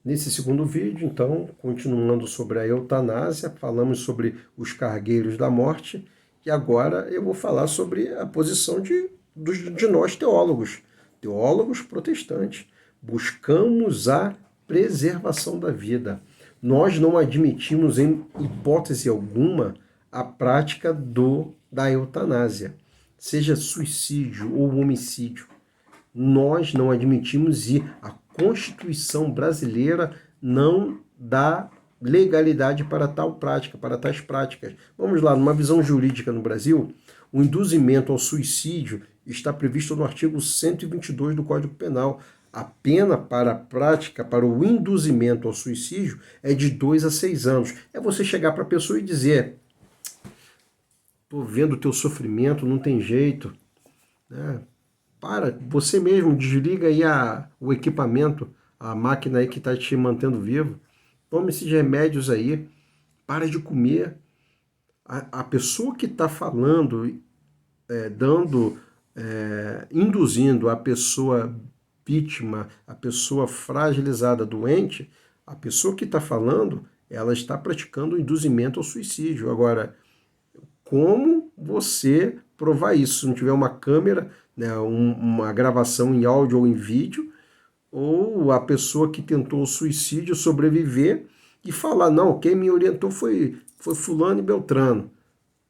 Nesse segundo vídeo, então, continuando sobre a eutanásia, falamos sobre os cargueiros da morte e agora eu vou falar sobre a posição de nós teólogos protestantes. Buscamos a preservação da vida. Nós não admitimos em hipótese alguma a prática da eutanásia, seja suicídio ou homicídio. Nós não admitimos e a Constituição brasileira não dá legalidade para tal prática, para tais práticas. Vamos lá, numa visão jurídica no Brasil, o induzimento ao suicídio está previsto no artigo 122 do Código Penal. A pena para a prática, para o induzimento ao suicídio, é de 2 a 6 anos. É você chegar para a pessoa e dizer: estou vendo o teu sofrimento, não tem jeito, né? Para, você mesmo desliga aí o equipamento, a máquina aí que está te mantendo vivo. Tome esses remédios aí, para de comer. A pessoa que está falando, induzindo a pessoa vítima, a pessoa fragilizada, doente, a pessoa que está falando, ela está praticando o induzimento ao suicídio. Agora, como você provar isso? Se não tiver uma câmera, né, uma gravação em áudio ou em vídeo, ou a pessoa que tentou o suicídio sobreviver e falar: não, quem me orientou foi fulano e beltrano,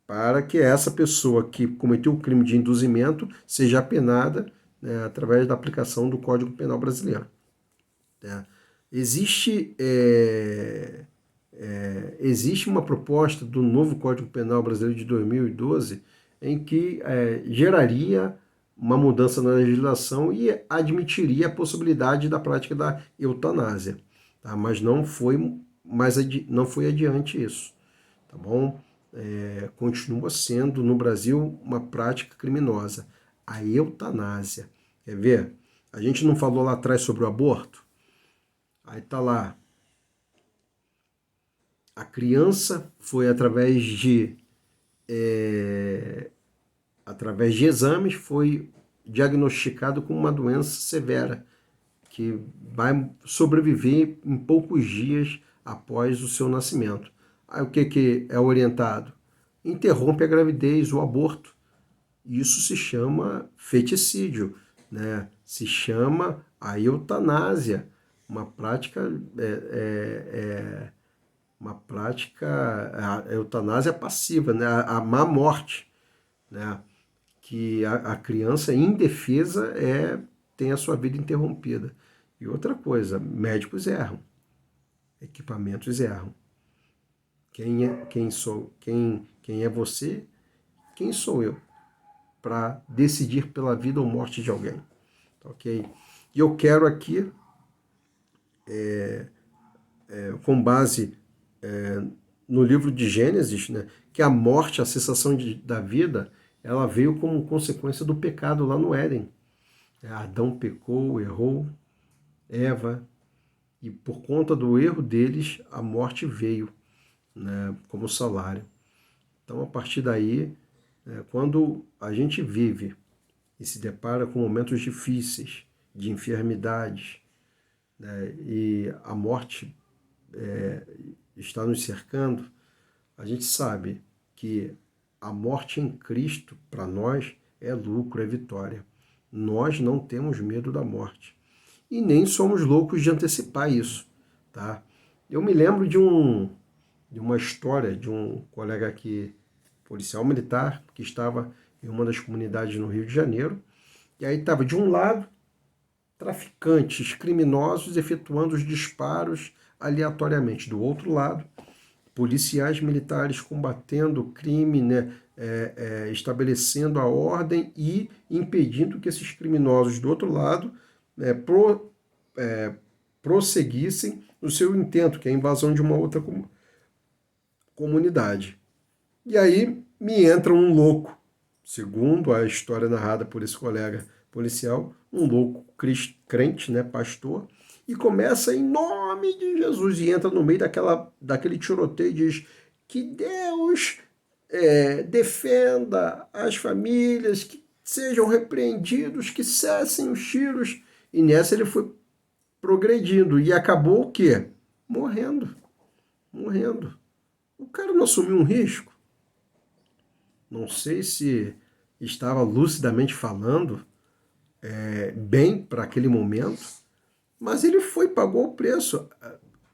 para que essa pessoa que cometeu o crime de induzimento seja apenada, né, através da aplicação do Código Penal brasileiro. Né? Existe existe uma proposta do novo Código Penal brasileiro de 2012 em que geraria uma mudança na legislação e admitiria a possibilidade da prática da eutanásia, tá? Mas não foi adiante isso, tá bom? Continua sendo no Brasil uma prática criminosa, a eutanásia. Quer ver? A gente não falou lá atrás sobre o aborto? Aí tá lá: a criança foi através de exames, foi diagnosticado com uma doença severa, que vai sobreviver em poucos dias após o seu nascimento. Aí o que é orientado? Interrompe a gravidez, o aborto. Isso se chama feticídio, né? Se chama a eutanásia, uma prática a eutanásia passiva, né? A má morte, né? Que a criança indefesa tem a sua vida interrompida. E outra coisa, médicos erram, equipamentos erram. Quem é você? Quem sou eu para decidir pela vida ou morte de alguém? Ok? E eu quero aqui, com base no livro de Gênesis, né, que a morte, a cessação da vida, ela veio como consequência do pecado lá no Éden. Adão pecou, errou, Eva, e por conta do erro deles, a morte veio, né, como salário. Então, a partir daí, quando a gente vive e se depara com momentos difíceis, de enfermidades, né, e a morte está nos cercando, a gente sabe que a morte em Cristo, para nós, é lucro, é vitória. Nós não temos medo da morte. E nem somos loucos de antecipar isso, tá? Eu me lembro de uma história de um colega aqui, policial militar, que estava em uma das comunidades no Rio de Janeiro, e aí estava, de um lado, traficantes, criminosos efetuando os disparos aleatoriamente. Do outro lado, policiais militares combatendo o crime, né, estabelecendo a ordem e impedindo que esses criminosos do outro lado prosseguissem no seu intento, que é a invasão de uma outra comunidade. E aí me entra um louco, segundo a história narrada por esse colega policial, um louco crente, né, pastor, e começa em nome de Jesus, e entra no meio daquele tiroteio e diz: que Deus defenda as famílias, que sejam repreendidos, que cessem os tiros. E nessa ele foi progredindo. E acabou o quê? Morrendo. Morrendo. O cara não assumiu um risco. Não sei se estava lucidamente falando bem para aquele momento, mas ele foi, pagou o preço.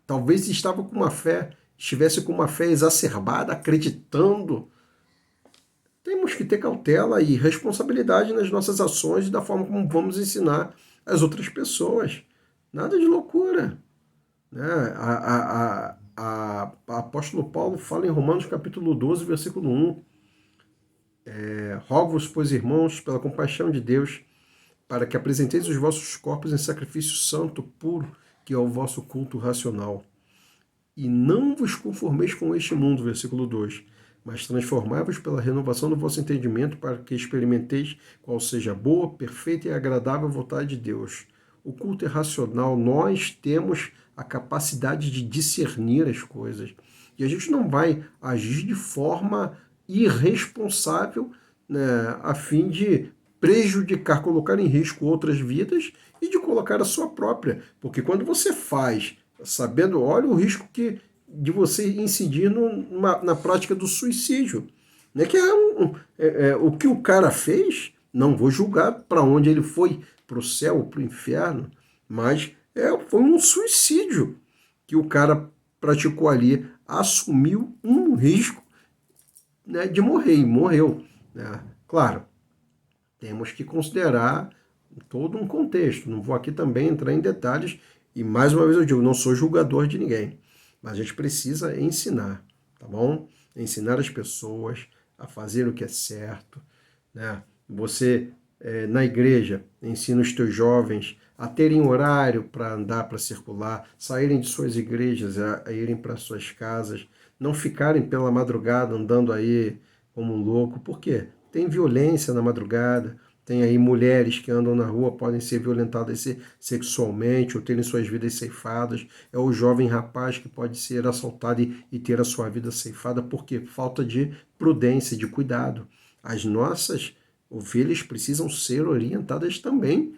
Talvez estivesse com uma fé exacerbada, acreditando. Temos que ter cautela e responsabilidade nas nossas ações e da forma como vamos ensinar as outras pessoas. Nada de loucura. Né? A apóstolo Paulo fala em Romanos capítulo 12, versículo 1. Rogo-vos, pois, irmãos, pela compaixão de Deus, para que apresenteis os vossos corpos em sacrifício santo, puro, que é o vosso culto racional. E não vos conformeis com este mundo, versículo 2, mas transformai-vos pela renovação do vosso entendimento, para que experimenteis qual seja a boa, perfeita e agradável vontade de Deus. O culto é racional, nós temos a capacidade de discernir as coisas. E a gente não vai agir de forma irresponsável, né, a fim de prejudicar, colocar em risco outras vidas e de colocar a sua própria. Porque quando você faz sabendo, olha o risco de você incidir na prática do suicídio. Né? Que o que o cara fez, não vou julgar para onde ele foi, para o céu ou para o inferno, mas foi um suicídio que o cara praticou ali, assumiu um risco, né, de morrer, e morreu. Né? Claro, temos que considerar todo um contexto. Não vou aqui também entrar em detalhes, e mais uma vez eu digo, não sou julgador de ninguém, mas a gente precisa ensinar, tá bom? Ensinar as pessoas a fazer o que é certo, né? Você, na igreja, ensina os teus jovens a terem horário para andar, para circular, saírem de suas igrejas, a irem para suas casas, não ficarem pela madrugada andando aí como um louco. Por quê? Tem violência na madrugada, tem aí mulheres que andam na rua, podem ser violentadas sexualmente ou terem suas vidas ceifadas. É o jovem rapaz que pode ser assaltado e ter a sua vida ceifada. Por quê? Falta de prudência, de cuidado. As nossas ovelhas precisam ser orientadas também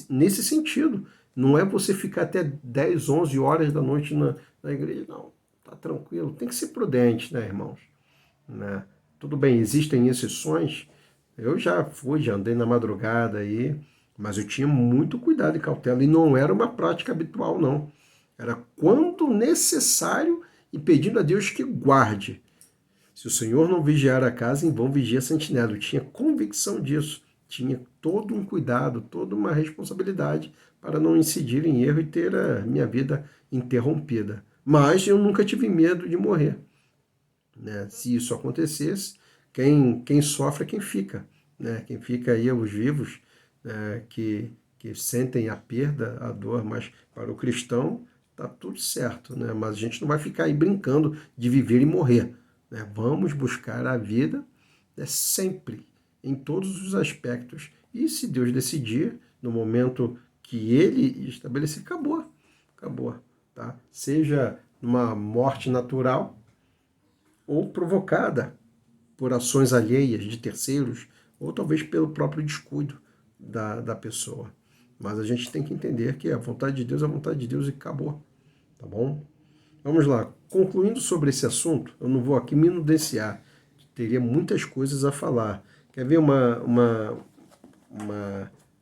nesse sentido. Não é você ficar até 10, 11 horas da noite na igreja. Não, tá tranquilo. Tem que ser prudente, né, irmãos? Né? Tudo bem, existem exceções. Eu já andei na madrugada aí, mas eu tinha muito cuidado e cautela, e não era uma prática habitual, não. Era quando necessário e pedindo a Deus que guarde. Se o Senhor não vigiar a casa, em vão vigia a sentinela. Eu tinha convicção disso, tinha todo um cuidado, toda uma responsabilidade para não incidir em erro e ter a minha vida interrompida. Mas eu nunca tive medo de morrer. Né? Se isso acontecesse, quem sofre é quem fica. Né? Quem fica aí é os vivos, né? que sentem a perda, a dor, mas para o cristão está tudo certo. Né? Mas a gente não vai ficar aí brincando de viver e morrer. Né? Vamos buscar a vida, né? Sempre, em todos os aspectos. E se Deus decidir, no momento que Ele estabelecer, acabou. Acabou. Tá? Seja uma morte natural, ou provocada por ações alheias de terceiros, ou talvez pelo próprio descuido da pessoa. Mas a gente tem que entender que a vontade de Deus é a vontade de Deus e acabou, tá bom? Vamos lá, concluindo sobre esse assunto, eu não vou aqui me nudenciar, teria muitas coisas a falar. Quer ver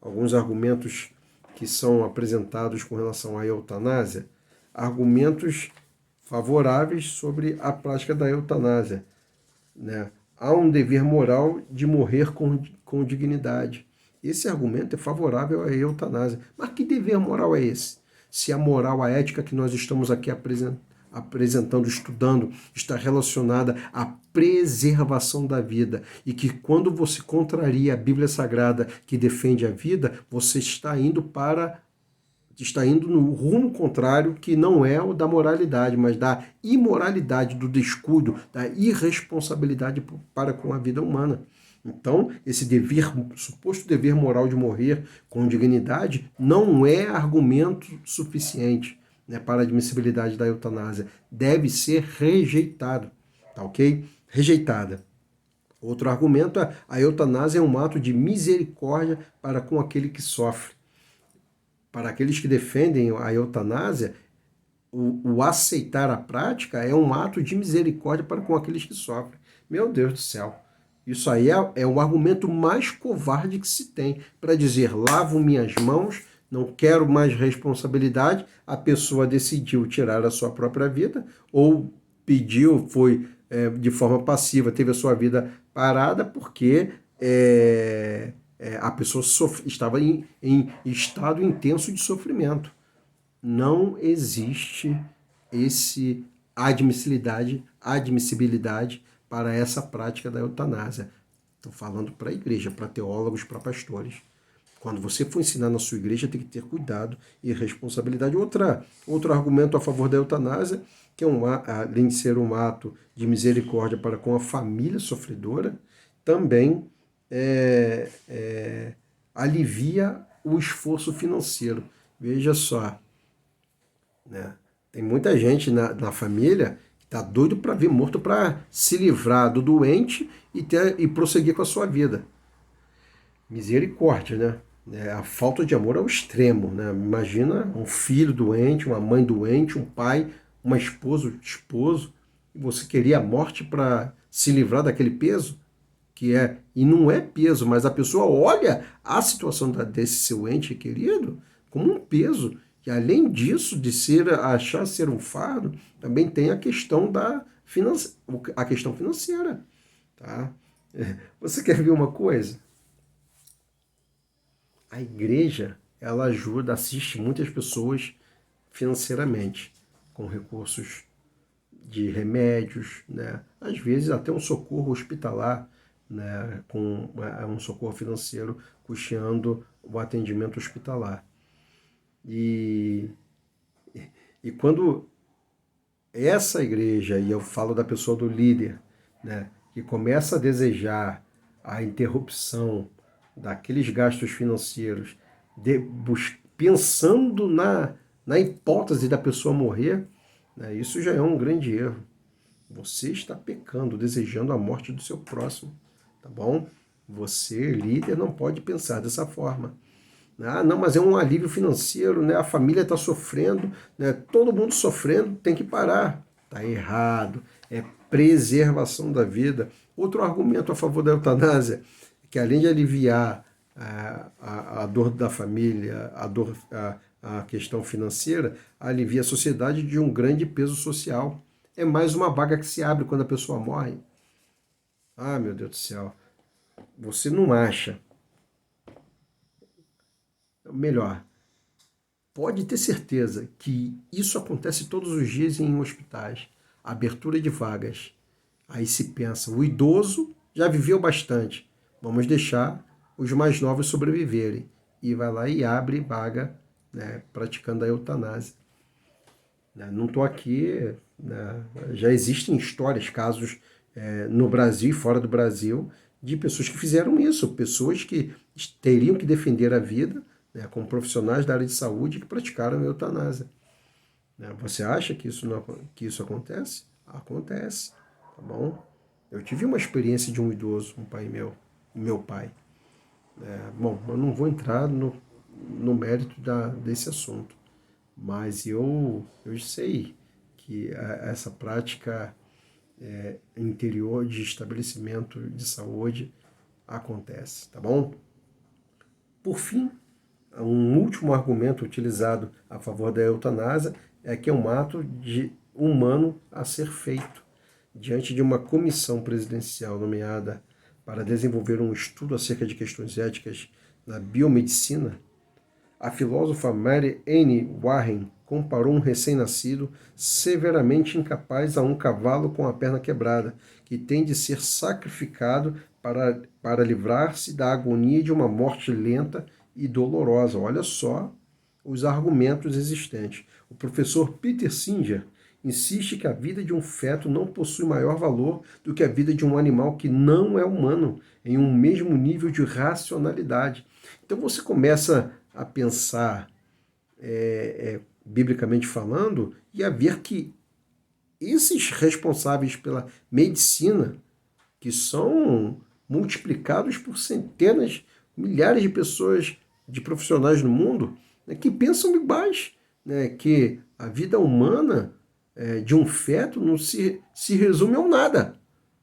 alguns argumentos que são apresentados com relação à eutanásia? Argumentos favoráveis sobre a prática da eutanásia. Né? Há um dever moral de morrer com dignidade. Esse argumento é favorável à eutanásia. Mas que dever moral é esse? Se a moral, a ética que nós estamos aqui apresentando, estudando, está relacionada à preservação da vida, e que quando você contraria a Bíblia Sagrada que defende a vida, você está indo no rumo contrário, que não é o da moralidade, mas da imoralidade, do descuido, da irresponsabilidade para com a vida humana. Então, esse suposto dever moral de morrer com dignidade, não é argumento suficiente, né, para a admissibilidade da eutanásia. Deve ser rejeitado, tá ok? Rejeitada. Outro argumento a eutanásia é um ato de misericórdia para com aquele que sofre, para aqueles que defendem a eutanásia, o aceitar a prática é um ato de misericórdia para com aqueles que sofrem. Meu Deus do céu. Isso aí é o argumento mais covarde que se tem para dizer: lavo minhas mãos, não quero mais responsabilidade. A pessoa decidiu tirar a sua própria vida ou pediu, foi de forma passiva, teve a sua vida parada porque a pessoa estava em estado intenso de sofrimento. Não existe esse admissibilidade para essa prática da eutanásia. Estou falando para a igreja, para teólogos, para pastores. Quando você for ensinar na sua igreja, tem que ter cuidado e responsabilidade. Outro argumento a favor da eutanásia, que é além de ser um ato de misericórdia para com a família sofredora, também alivia o esforço financeiro. Veja só, né? Tem muita gente na família que está doido para ver morto para se livrar do doente e prosseguir com a sua vida. Misericórdia, né? A falta de amor ao extremo, né? Imagina um filho doente, uma mãe doente, um pai, uma esposa, esposo, e você queria a morte para se livrar daquele peso? E não é peso, mas a pessoa olha a situação desse seu ente querido como um peso. E além disso, de achar ser um fardo, também tem a questão a questão financeira. Tá? Você quer ver uma coisa? A igreja, ela ajuda, assiste muitas pessoas financeiramente, com recursos de remédios, né? Às vezes até um socorro hospitalar, né? Com um socorro financeiro custeando o atendimento hospitalar. E quando essa igreja, e eu falo da pessoa do líder, né, que começa a desejar a interrupção daqueles gastos financeiros, pensando na hipótese da pessoa morrer, né, isso já é um grande erro. Você está pecando, desejando a morte do seu próximo, tá bom? Você, líder, não pode pensar dessa forma. Ah, não, mas é um alívio financeiro, né? A família está sofrendo, né? Todo mundo sofrendo, tem que parar. Está errado. É preservação da vida. Outro argumento a favor da eutanásia, que além de aliviar a dor da família, a questão financeira, alivia a sociedade de um grande peso social. É mais uma vaga que se abre quando a pessoa morre. Ah, meu Deus do céu. Você não acha? Melhor, pode ter certeza que isso acontece todos os dias em hospitais. Abertura de vagas. Aí se pensa, o idoso já viveu bastante. Vamos deixar os mais novos sobreviverem. E vai lá e abre vaga, né, praticando a eutanásia. Não estou aqui, né, já existem histórias, casos no Brasil e fora do Brasil, de pessoas que fizeram isso, pessoas que teriam que defender a vida, né, como profissionais da área de saúde que praticaram a eutanásia. Você acha que isso acontece? Acontece, tá bom? Eu tive uma experiência de um idoso, um pai meu pai. Bom, eu não vou entrar no mérito desse assunto, mas eu sei que essa prática interior de estabelecimento de saúde acontece, tá bom? Por fim, um último argumento utilizado a favor da eutanásia é que é um ato humano a ser feito. Diante de uma comissão presidencial nomeada para desenvolver um estudo acerca de questões éticas na biomedicina, a filósofa Mary Anne Warren comparou um recém-nascido severamente incapaz a um cavalo com a perna quebrada, que tem de ser sacrificado para livrar-se da agonia de uma morte lenta e dolorosa. Olha só os argumentos existentes. O professor Peter Singer insiste que a vida de um feto não possui maior valor do que a vida de um animal que não é humano, em um mesmo nível de racionalidade. Então você começa a pensar, biblicamente falando, e a ver que esses responsáveis pela medicina, que são multiplicados por centenas, milhares de pessoas, de profissionais no mundo, né, que pensam iguais, né, que a vida humana de um feto não se resume a um nada,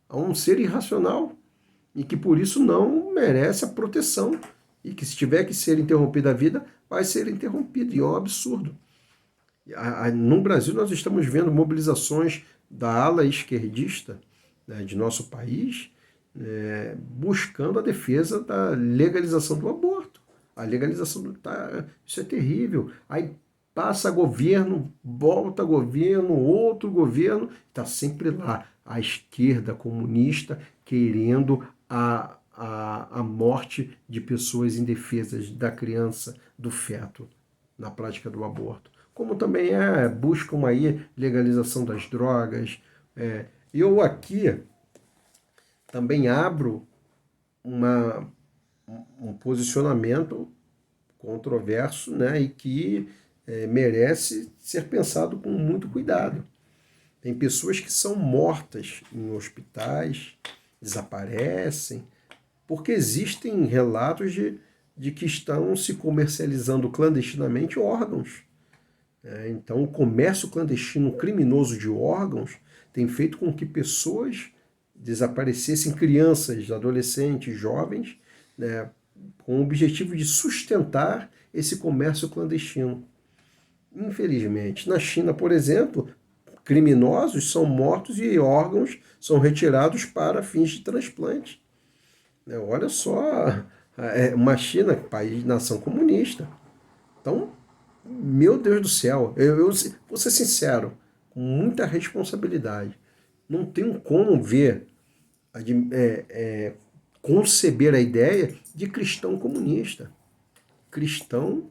a um ser irracional, e que por isso não merece a proteção, e que se tiver que ser interrompida a vida, vai ser interrompida, e é um absurdo. No Brasil nós estamos vendo mobilizações da ala esquerdista, né, de nosso país, buscando a defesa da legalização do aborto. A legalização isso é terrível. Aí passa governo, volta governo, outro governo, está sempre lá a esquerda comunista querendo a morte de pessoas indefesas, da criança, do feto, na prática do aborto. Como também buscam aí legalização das drogas. Eu aqui também abro um posicionamento controverso, né, e que merece ser pensado com muito cuidado. Tem pessoas que são mortas em hospitais, desaparecem, porque existem relatos de que estão se comercializando clandestinamente órgãos. Então, o comércio clandestino criminoso de órgãos tem feito com que pessoas desaparecessem, crianças, adolescentes, jovens, né, com o objetivo de sustentar esse comércio clandestino. Infelizmente, na China, por exemplo, criminosos são mortos e órgãos são retirados para fins de transplante. Olha só, uma China, país, nação comunista. Então, meu Deus do céu, eu vou ser sincero, com muita responsabilidade. Não tenho como conceber a ideia de cristão comunista. Cristão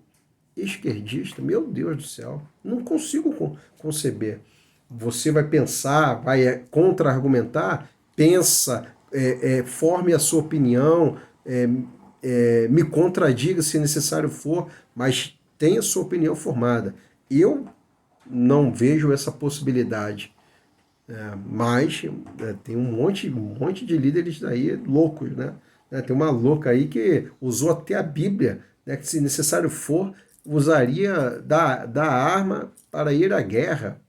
esquerdista, meu Deus do céu, não consigo conceber. Você vai pensar, vai contra-argumentar, pensa, forme a sua opinião, me contradiga se necessário for, mas tenha sua opinião formada. Eu não vejo essa possibilidade. Mas tem um monte de líderes aí loucos, né? Tem uma louca aí que usou até a Bíblia, né, que se necessário for, usaria da arma para ir à guerra.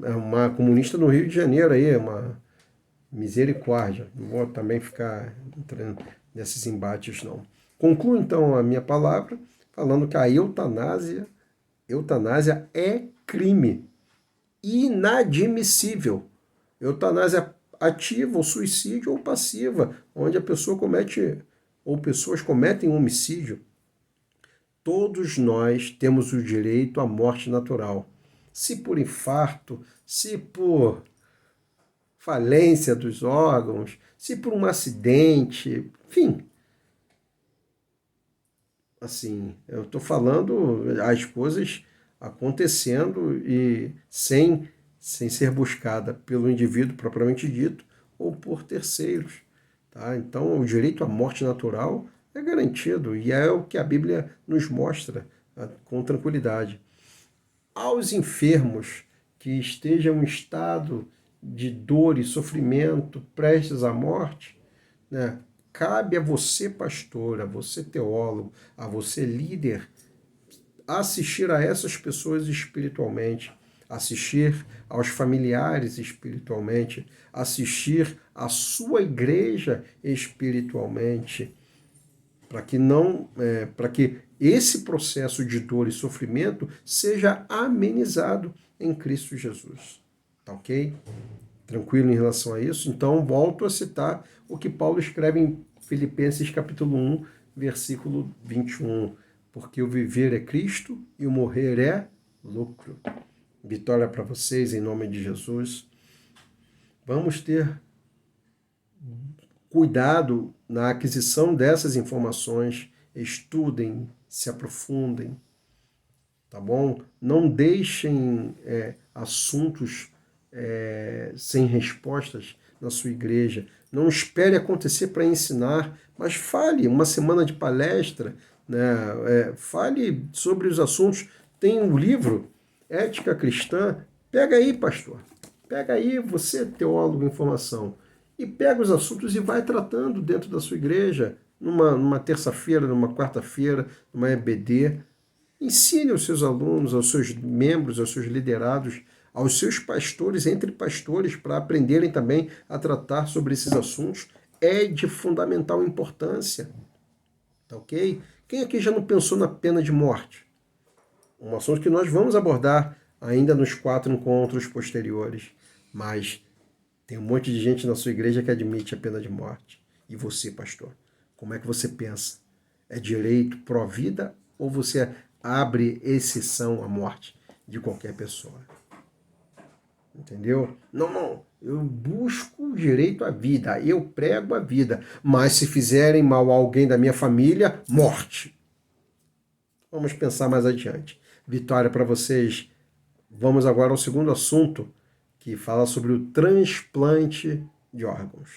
Uma comunista no Rio de Janeiro aí, uma misericórdia. Não vou também ficar entrando nesses embates, não. Concluo então a minha palavra falando que a eutanásia é crime inadmissível. Eutanásia ativa, ou suicídio, ou passiva, onde a pessoa comete, ou pessoas cometem homicídio. Todos nós temos o direito à morte natural. Se por infarto, se por falência dos órgãos, se por um acidente, enfim. Assim, eu estou falando as coisas acontecendo e sem ser buscada pelo indivíduo propriamente dito ou por terceiros. Tá? Então, o direito à morte natural é garantido e é o que a Bíblia nos mostra com tranquilidade. Aos enfermos que estejam em estado de dor e sofrimento, prestes à morte, né, cabe a você, pastor, a você, teólogo, a você, líder, assistir a essas pessoas espiritualmente, assistir aos familiares espiritualmente, assistir à sua igreja espiritualmente, para que esse processo de dor e sofrimento seja amenizado em Cristo Jesus. Tá ok? Tranquilo em relação a isso? Então, volto a citar o que Paulo escreve em Filipenses capítulo 1, versículo 21. Porque o viver é Cristo e o morrer é lucro. Vitória para vocês, em nome de Jesus. Vamos ter cuidado na aquisição dessas informações, estudem, se aprofundem, tá bom? Não deixem assuntos sem respostas na sua igreja. Não espere acontecer para ensinar, mas fale uma semana de palestra, né? Fale sobre os assuntos. Tem um livro, Ética Cristã. Pega aí, pastor. Pega aí, você, teólogo em formação, e pega os assuntos e vai tratando dentro da sua igreja. numa terça-feira, numa quarta-feira, numa EBD. Ensine aos seus alunos, aos seus membros, aos seus liderados, aos seus pastores, entre pastores, para aprenderem também a tratar sobre esses assuntos. É de fundamental importância. Tá ok? Quem aqui já não pensou na pena de morte? Um assunto que nós vamos abordar ainda nos 4 encontros posteriores. Mas tem um monte de gente na sua igreja que admite a pena de morte. E você, pastor? Como é que você pensa? É direito pró-vida ou você abre exceção à morte de qualquer pessoa? Entendeu? Não. Eu busco o direito à vida. Eu prego a vida. Mas se fizerem mal a alguém da minha família, morte. Vamos pensar mais adiante. Vitória para vocês. Vamos agora ao segundo assunto, que fala sobre o transplante de órgãos.